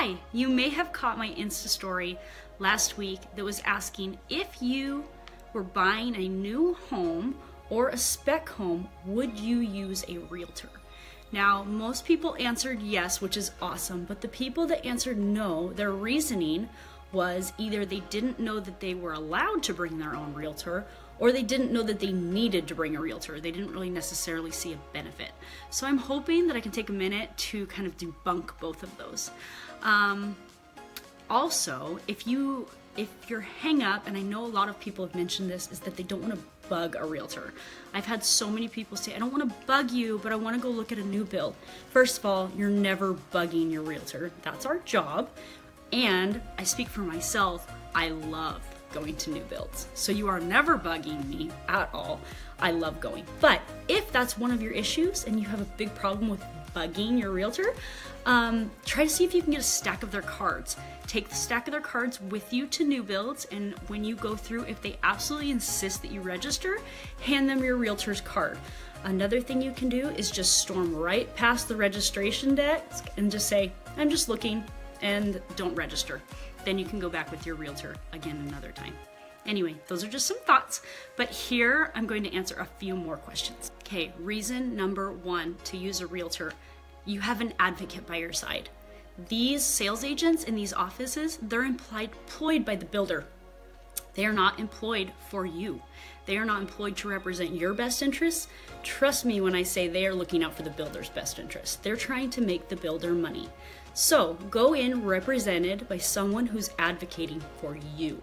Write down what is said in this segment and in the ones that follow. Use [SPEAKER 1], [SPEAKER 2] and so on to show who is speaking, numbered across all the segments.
[SPEAKER 1] Hi, you may have caught my Insta story last week that was asking if you were buying a new home or a spec home, would you use a realtor? Now, most people answered yes, which is awesome, but the people that answered no, their reasoning was either they didn't know that they were allowed to bring their own realtor, or they didn't know that they needed to bring a realtor. They didn't really necessarily see a benefit. So I'm hoping that I can take a minute to kind of debunk both of those. Also, if your hang up, and I know a lot of people have mentioned this, is that they don't want to bug a realtor. I've had so many people say, I don't want to bug you, but I want to go look at a new build. First of all, you're never bugging your realtor. That's our job. And I speak for myself, I love going to new builds. So you are never bugging me at all. I love going. But if that's one of your issues and you have a big problem with bugging your realtor, try to see if you can get a stack of their cards. Take the stack of their cards with you to new builds, and when you go through, if they absolutely insist that you register, hand them your realtor's card. Another thing you can do is just storm right past the registration desk and just say, I'm just looking, and don't register. Then you can go back with your realtor again another time. Anyway, those are just some thoughts, but here I'm going to answer a few more questions. Okay, reason number one to use a realtor: you have an advocate by your side. These sales agents in these offices, they're employed by the builder. They are not employed for you. They are not employed to represent your best interests. Trust me when I say they are looking out for the builder's best interests. They're trying to make the builder money. So go in represented by someone who's advocating for you.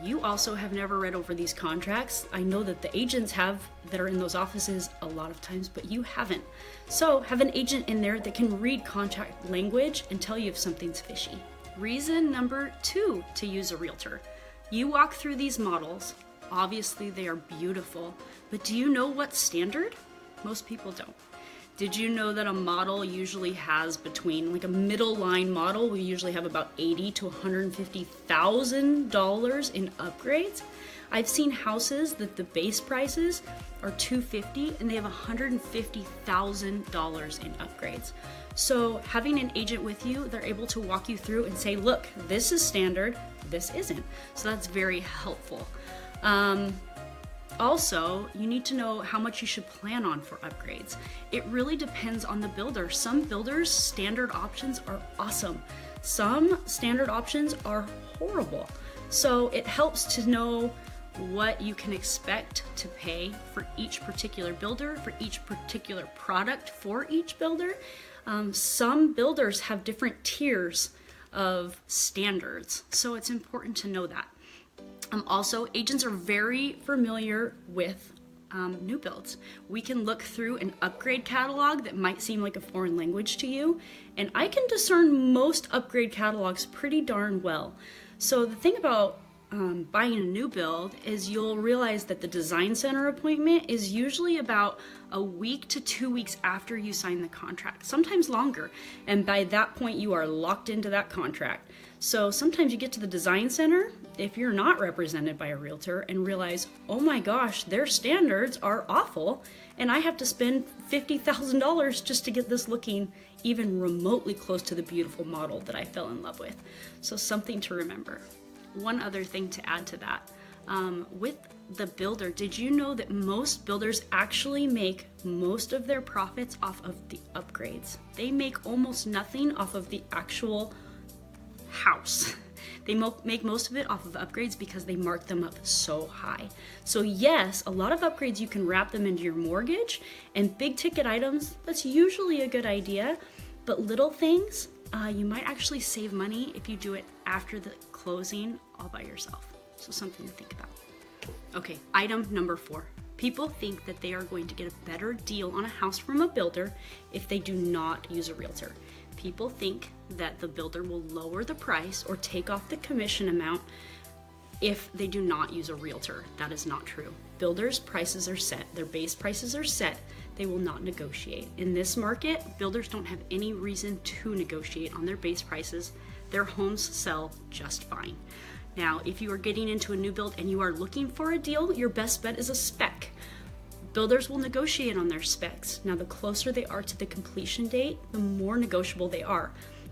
[SPEAKER 1] You also have never read over these contracts. I know that the agents have that are in those offices a lot of times, but you haven't. So have an agent in there that can read contract language and tell you if something's fishy. Reason number two to use a realtor: you walk through these models. Obviously they are beautiful, but do you know what's standard? Most people don't. Did you know that a model usually has between, like a middle line model, we usually have about $80,000 to $150,000 in upgrades? I've seen houses that the base prices are $250,000 and they have $150,000 in upgrades. So having an agent with you, they're able to walk you through and say, look, this is standard, this isn't. So that's very helpful. Also, you need to know how much you should plan on for upgrades. It really depends on the builder. Some builders' standard options are awesome. Some standard options are horrible. So it helps to know what you can expect to pay for each particular builder, for each particular product for each builder. Some builders have different tiers of standards, so it's important to know that. Also, agents are very familiar with new builds. We can look through an upgrade catalog that might seem like a foreign language to you, and I can discern most upgrade catalogs pretty darn well. So the thing about buying a new build is you'll realize that the design center appointment is usually about a week to 2 weeks after you sign the contract, sometimes longer, and by that point you are locked into that contract. So sometimes you get to the design center, if you're not represented by a realtor, and realize, oh my gosh, their standards are awful, and I have to spend $50,000 just to get this looking even remotely close to the beautiful model that I fell in love with. So something to remember. One other thing to add to that, with the builder, did you know that most builders actually make most of their profits off of the upgrades? They make almost nothing off of the actual house. They make most of it off of upgrades because they mark them up so high. So yes, a lot of upgrades you can wrap them into your mortgage, and big ticket items, that's usually a good idea, but little things, you might actually save money if you do it after the closing all by yourself. So something to think about. Okay, item number 4. People think that they are going to get a better deal on a house from a builder if they do not use a realtor. People think that the builder will lower the price or take off the commission amount if they do not use a realtor. That is not true. Builders' prices are set. Their base prices are set. They will not negotiate. In this market, builders don't have any reason to negotiate on their base prices. Their homes sell just fine. Now, if you are getting into a new build and you are looking for a deal, your best bet is a spec. Builders will negotiate on their specs. Now, the closer they are to the completion date, the more negotiable they are.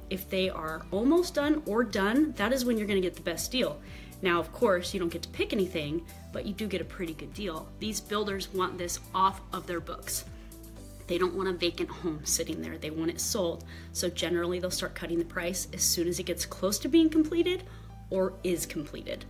[SPEAKER 1] If they are almost done or done, that is when you're gonna get the best deal. Now, of course, you don't get to pick anything, but you do get a pretty good deal. These builders want this off of their books. They don't want a vacant home sitting there. They want it sold. So generally they'll start cutting the price as soon as it gets close to being completed or is completed.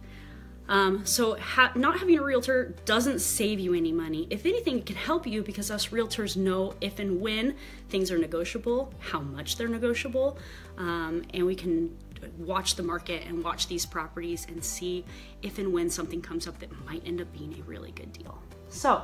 [SPEAKER 1] Not having a realtor doesn't save you any money. If anything, it can help you because us realtors know if and when things are negotiable, how much they're negotiable, and we can watch the market and watch these properties and see if and when something comes up that might end up being a really good deal. So,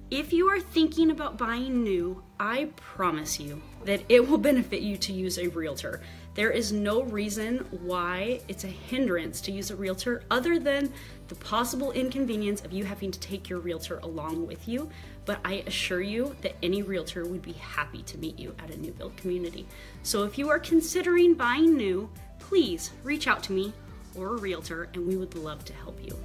[SPEAKER 1] if you are thinking about buying new, I promise you that it will benefit you to use a realtor. There is no reason why it's a hindrance to use a realtor other than the possible inconvenience of you having to take your realtor along with you. But I assure you that any realtor would be happy to meet you at a new build community. So if you are considering buying new, please reach out to me or a realtor and we would love to help you.